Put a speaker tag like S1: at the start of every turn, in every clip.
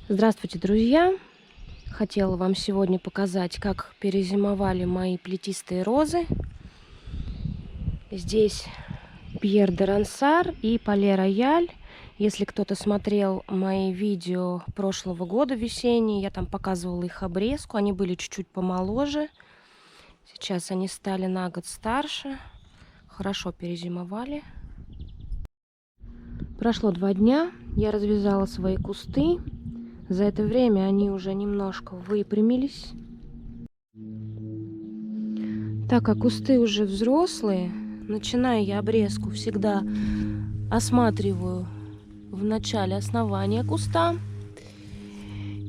S1: Здравствуйте, друзья! Хотела вам сегодня показать, как перезимовали мои плетистые розы. Здесь Пьер де Рансар и Пале Рояль. Если кто-то смотрел мои видео прошлого года весенние, я там показывала их обрезку. Они были чуть-чуть помоложе. Сейчас они стали на год старше. Хорошо перезимовали. Прошло 2 дня. Я развязала свои кусты. За это время они уже немножко выпрямились. Так как кусты уже взрослые, начиная я обрезку всегда осматриваю в начале основания куста.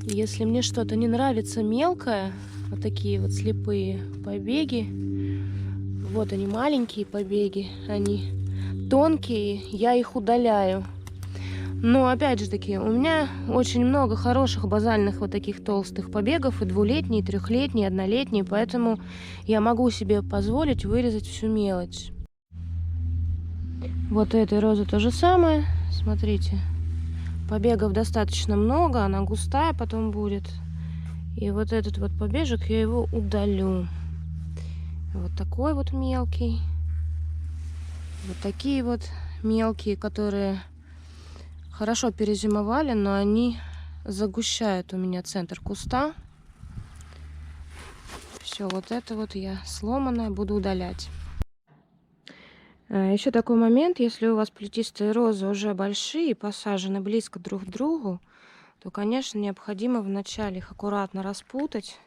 S1: Если мне что-то не нравится мелкое, вот такие вот слепые побеги, вот они маленькие побеги, они тонкие, я их удаляю. Но опять же таки, у меня очень много хороших базальных вот таких толстых побегов, и 2-летние, и 3-летние, и 1-летние, поэтому я могу себе позволить вырезать всю мелочь. Вот у этой розы то же самое, смотрите, побегов достаточно много, она густая потом будет. И вот этот вот побежек я его удалю. Вот такой вот мелкий, вот такие вот мелкие, которые хорошо перезимовали, но они загущают у меня центр куста. Все, вот это вот я сломанное буду удалять. Еще такой момент, если у вас плетистые розы уже большие, посажены близко друг к другу, то, конечно, необходимо вначале их аккуратно распутать,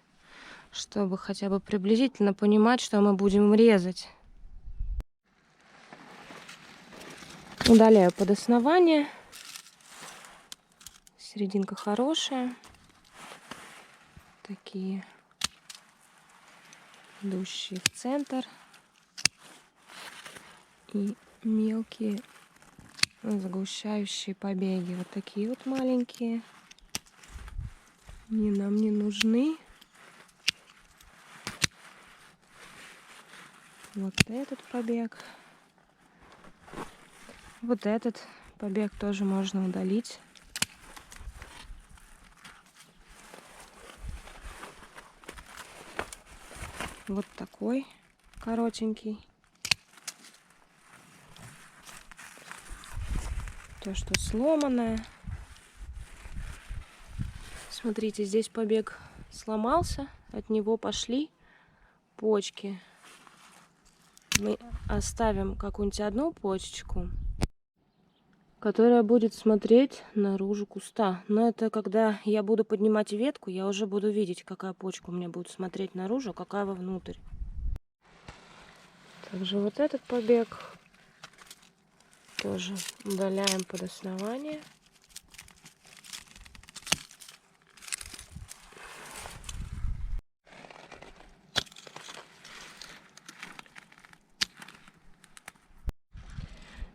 S1: чтобы хотя бы приблизительно понимать, что мы будем резать. Удаляю под основание. Серединка хорошая. Такие идущие в центр. И мелкие загущающие побеги. Вот такие вот маленькие. Они нам не нужны. Вот этот побег. Вот этот побег тоже можно удалить. Вот такой коротенький. То, что сломанное. Смотрите, здесь побег сломался, от него пошли почки. Мы оставим какую-нибудь одну почечку, которая будет смотреть наружу куста. Но это когда я буду поднимать ветку, я уже буду видеть, какая почка у меня будет смотреть наружу, какая вовнутрь. Также вот этот побег тоже удаляем под основание.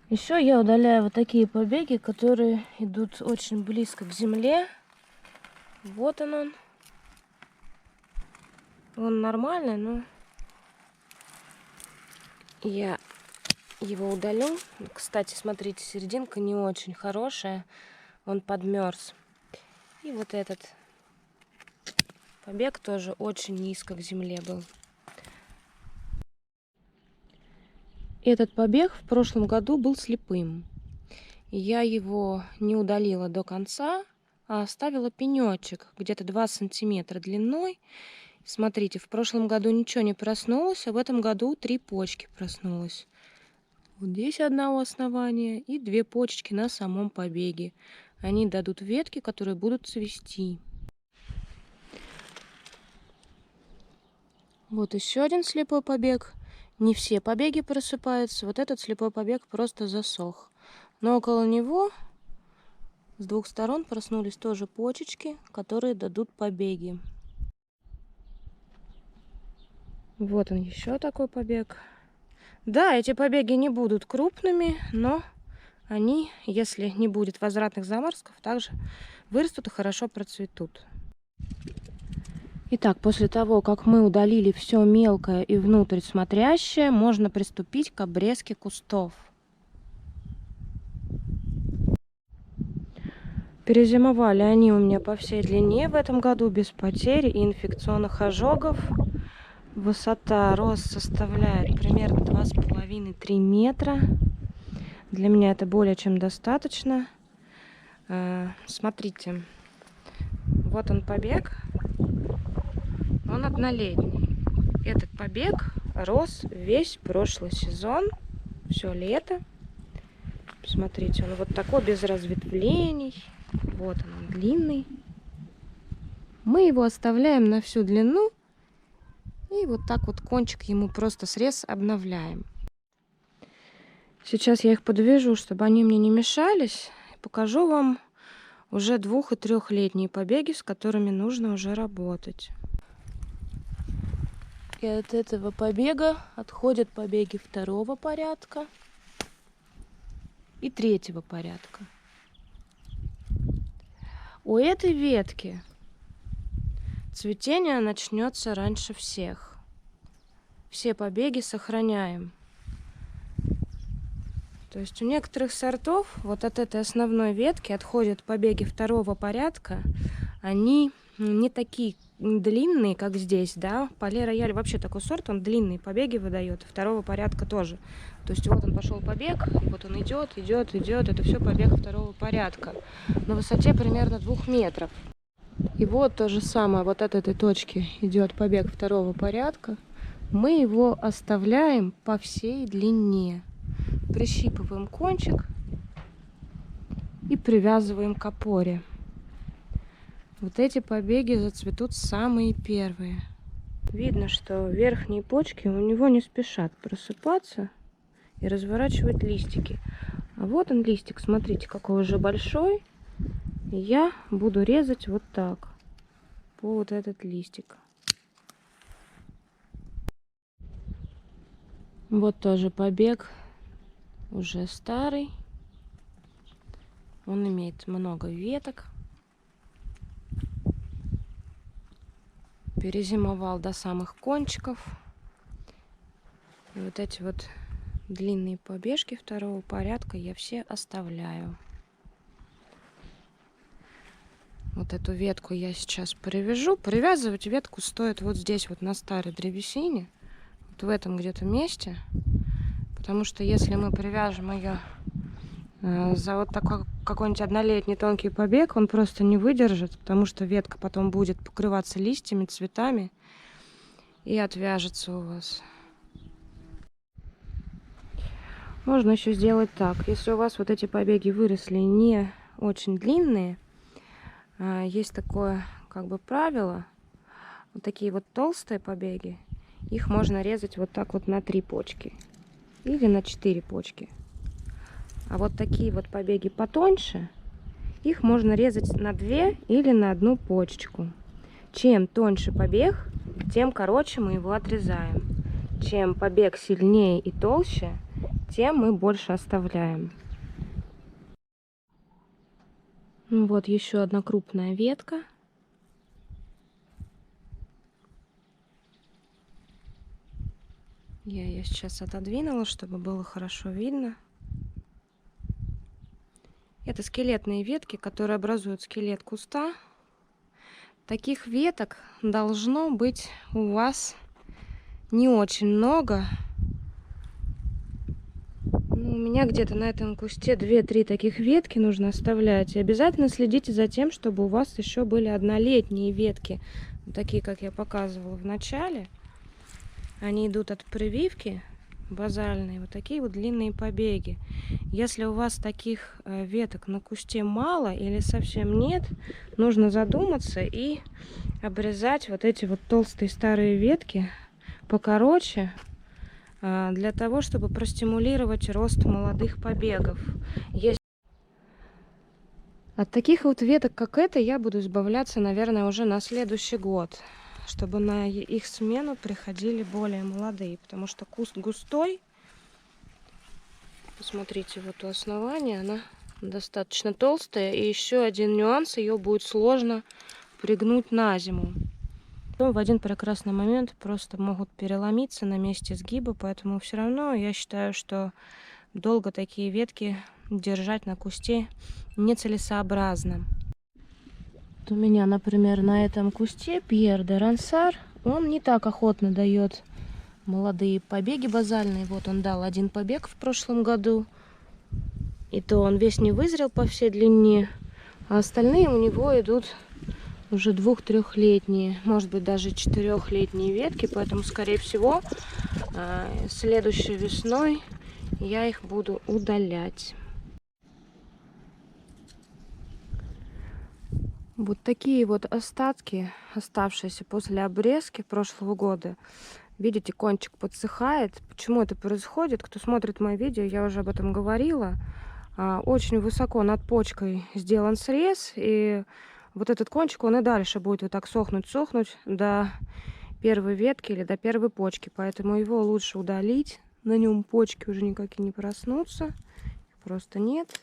S1: Еще я удаляю вот такие побеги, которые идут очень близко к земле. Вот он. Он нормальный, но я его удалю. Кстати, смотрите, серединка не очень хорошая. Он подмерз. И вот этот побег тоже очень низко к земле был. Этот побег в прошлом году был слепым. Я его не удалила до конца, а оставила пенечек где-то 2 сантиметра длиной. Смотрите, в прошлом году ничего не проснулось, а в этом году 3 почки проснулось. Вот здесь одна у основания и 2 почечки на самом побеге. Они дадут ветки, которые будут цвести. Вот еще один слепой побег. Не все побеги просыпаются. Вот этот слепой побег просто засох. Но около него с 2 сторон проснулись тоже почечки, которые дадут побеги. Вот он еще такой побег. Да, эти побеги не будут крупными, но они, если не будет возвратных заморозков, также вырастут и хорошо процветут. Итак, после того, как мы удалили все мелкое и внутрь смотрящее, можно приступить к обрезке кустов. Перезимовали они у меня по всей длине в этом году без потерь и инфекционных ожогов. Высота рост составляет примерно 2,5-3 метра. Для меня это более чем достаточно. Смотрите, вот он побег. Он однолетний. Этот побег рос весь прошлый сезон, все лето. Посмотрите, он вот такой без разветвлений. Вот он длинный. Мы его оставляем на всю длину. И вот так вот кончик ему просто срез обновляем. Сейчас я их подвяжу, чтобы они мне не мешались. Покажу вам уже 2- и 3-летние побеги, с которыми нужно уже работать. И от этого побега отходят побеги 2-го порядка и 3-го порядка. У этой ветки цветение начнется раньше всех. Все побеги сохраняем. То есть у некоторых сортов вот от этой основной ветки отходят побеги 2-го порядка. Они не такие длинные, как здесь, да. Пале Рояль вообще такой сорт, он длинные побеги выдает, 2-го порядка тоже. То есть вот он пошел побег, и вот он идет. Это все побег 2-го порядка на высоте примерно 2 метров. И вот то же самое, вот от этой точки идет побег 2-го порядка. Мы его оставляем по всей длине. Прищипываем кончик и привязываем к опоре. Вот эти побеги зацветут самые первые. Видно, что верхние почки у него не спешат просыпаться и разворачивать листики. А вот он листик, смотрите, какой уже большой. И я буду резать вот так по вот этот листик. Вот тоже побег уже старый. Он имеет много веток. Перезимовал до самых кончиков. И вот эти вот длинные побежки 2-го порядка я все оставляю. Вот эту ветку я сейчас привяжу. Привязывать ветку стоит вот здесь вот на старой древесине. Вот в этом где-то месте. Потому что если мы привяжем ее за вот такой какой-нибудь 1-летний тонкий побег, он просто не выдержит, потому что ветка потом будет покрываться листьями, цветами и отвяжется у вас. Можно еще сделать так. Если у вас вот эти побеги выросли не очень длинные, есть такое как бы правило. Вот такие вот толстые побеги, их можно резать вот так вот на 3 почки или на 4 почки. А вот такие вот побеги потоньше, их можно резать на 2 или на 1 почечку. Чем тоньше побег, тем короче мы его отрезаем. Чем побег сильнее и толще, тем мы больше оставляем. Вот еще одна крупная ветка. Я ее сейчас отодвинула, чтобы было хорошо видно. Это скелетные ветки, которые образуют скелет куста. Таких веток должно быть у вас не очень много. У меня где-то на этом кусте 2-3 таких ветки нужно оставлять. И обязательно следите за тем, чтобы у вас еще были 1-летние ветки. Такие, как я показывала в начале. Они идут от прививки базальные, вот такие вот длинные побеги. Если у вас таких веток на кусте мало или совсем нет, нужно задуматься и обрезать вот эти вот толстые старые ветки покороче, для того, чтобы простимулировать рост молодых побегов. От таких вот веток, как эта, я буду избавляться, наверное, уже на следующий год, чтобы на их смену приходили более молодые, потому что куст густой. Посмотрите, вот у основания она достаточно толстая, и еще один нюанс: ее будет сложно пригнуть на зиму. Потом в один прекрасный момент просто могут переломиться на месте сгиба, поэтому все равно я считаю, что долго такие ветки держать на кусте нецелесообразно. Вот у меня, например, на этом кусте Пьер де Рансар, он не так охотно дает молодые побеги базальные. Вот он дал один побег в прошлом году. И то он весь не вызрел по всей длине. А остальные у него идут уже 2-3-летние, может быть даже 4-летние ветки. Поэтому, скорее всего, следующей весной я их буду удалять. Вот такие вот остатки, оставшиеся после обрезки прошлого года. Видите, кончик подсыхает. Почему это происходит? Кто смотрит мои видео, я уже об этом говорила. Очень высоко над почкой сделан срез. И вот этот кончик, он и дальше будет вот так сохнуть до первой ветки или до первой почки. Поэтому его лучше удалить. На нем почки уже никакие не проснутся. Просто нет.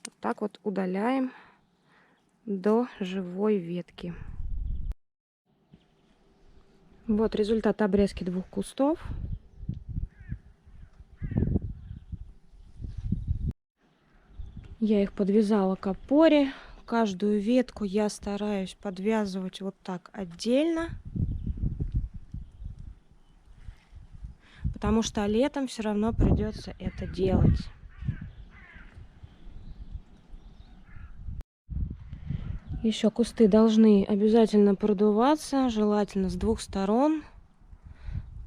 S1: Вот так вот удаляем до живой ветки. Вот результат обрезки 2 кустов. Я их подвязала к опоре. Каждую ветку я стараюсь подвязывать вот так отдельно. Потому что летом все равно придется это делать. Еще кусты должны обязательно продуваться, желательно с 2 сторон.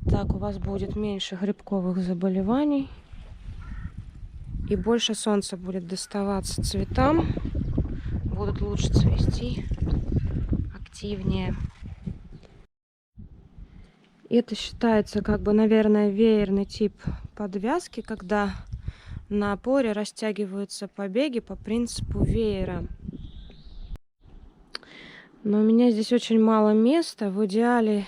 S1: Так у вас будет меньше грибковых заболеваний. И больше солнца будет доставаться цветам. Будут лучше цвести, активнее. Это считается как бы, наверное, веерный тип подвязки, когда на опоре растягиваются побеги по принципу веера. Но у меня здесь очень мало места. В идеале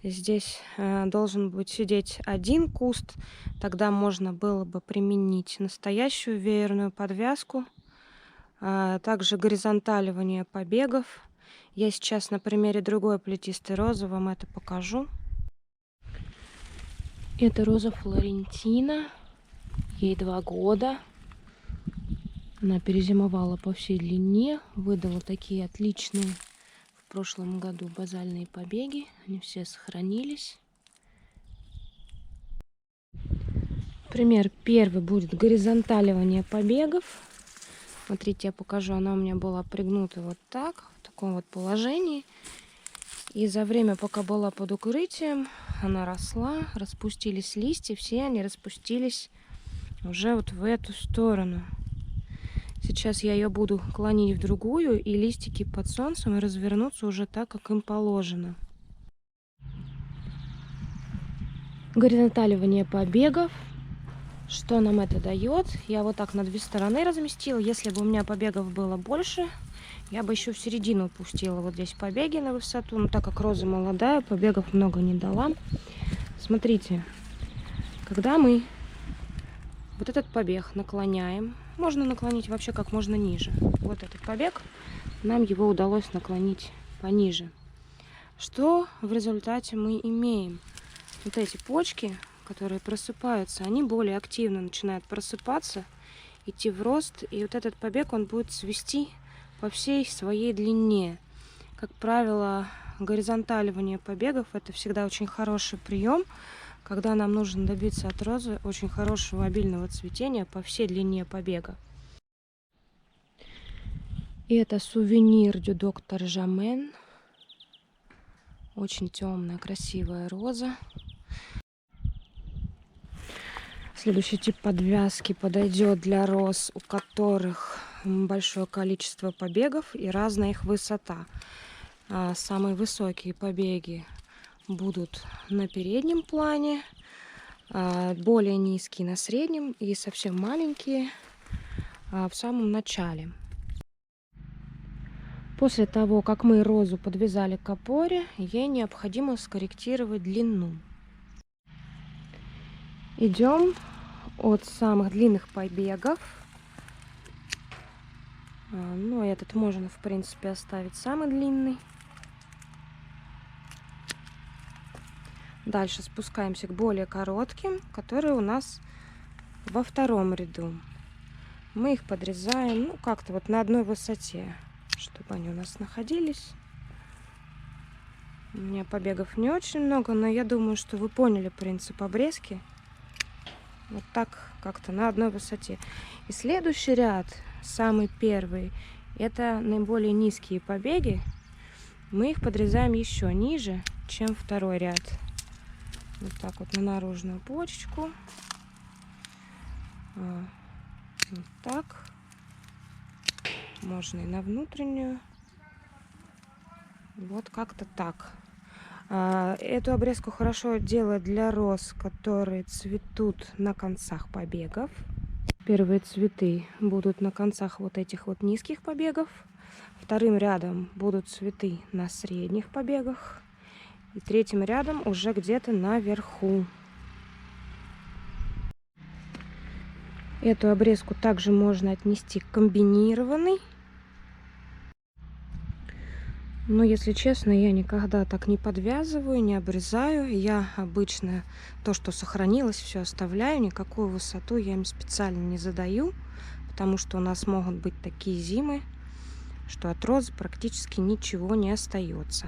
S1: здесь должен быть сидеть один куст. Тогда можно было бы применить настоящую веерную подвязку. Также горизонталивание побегов. Я сейчас на примере другой плетистой розы вам это покажу. Это роза Флорентина. Ей 2 года. Она перезимовала по всей длине. Выдала такие отличные в прошлом году базальные побеги. Они все сохранились. Пример первый будет горизонталивание побегов. Смотрите, я покажу. Она у меня была пригнута вот так, в таком вот положении. И за время, пока была под укрытием, она росла, распустились листья. Все они распустились уже вот в эту сторону. Сейчас я ее буду клонить в другую, и листики под солнцем развернутся уже так, как им положено. Горизонталивание побегов. Что нам это дает? Я вот так на 2 стороны разместила. Если бы у меня побегов было больше, я бы еще в середину пустила вот здесь побеги на высоту. Но так как роза молодая, побегов много не дала. Смотрите, когда мы вот этот побег наклоняем, можно наклонить вообще как можно ниже. Вот этот побег, нам его удалось наклонить пониже. Что в результате мы имеем? Вот эти почки, которые просыпаются, они более активно начинают просыпаться, идти в рост. И вот этот побег, он будет цвести по всей своей длине. Как правило, горизонталивание побегов — это всегда очень хороший прием, когда нам нужно добиться от розы очень хорошего обильного цветения по всей длине побега. И это сувенир дю доктор Ժամен. Очень темная, красивая роза. Следующий тип подвязки подойдет для роз, у которых большое количество побегов и разная их высота. Самые высокие побеги будут на переднем плане, более низкие на среднем и совсем маленькие в самом начале. После того, как мы розу подвязали к опоре, ей необходимо скорректировать длину. Идем от самых длинных побегов. Ну, этот можно, в принципе, оставить самый длинный. Дальше спускаемся к более коротким, которые у нас во втором ряду. Мы их подрезаем, ну, как-то вот на одной высоте, чтобы они у нас находились. У меня побегов не очень много, но я думаю, что вы поняли принцип обрезки. Вот так, как-то на одной высоте. И следующий ряд, самый первый, это наиболее низкие побеги. Мы их подрезаем еще ниже, чем второй ряд. Вот так вот на наружную почечку. Вот так. Можно и на внутреннюю. Вот как-то так. Эту обрезку хорошо делать для роз, которые цветут на концах побегов. Первые цветы будут на концах вот этих вот низких побегов. Вторым рядом будут цветы на средних побегах. И третьим рядом уже где-то наверху. Эту обрезку также можно отнести к комбинированной. Но, если честно, я никогда так не подвязываю, не обрезаю. Я обычно то, что сохранилось, все оставляю. Никакую высоту я им специально не задаю, потому что у нас могут быть такие зимы, что от розы практически ничего не остается.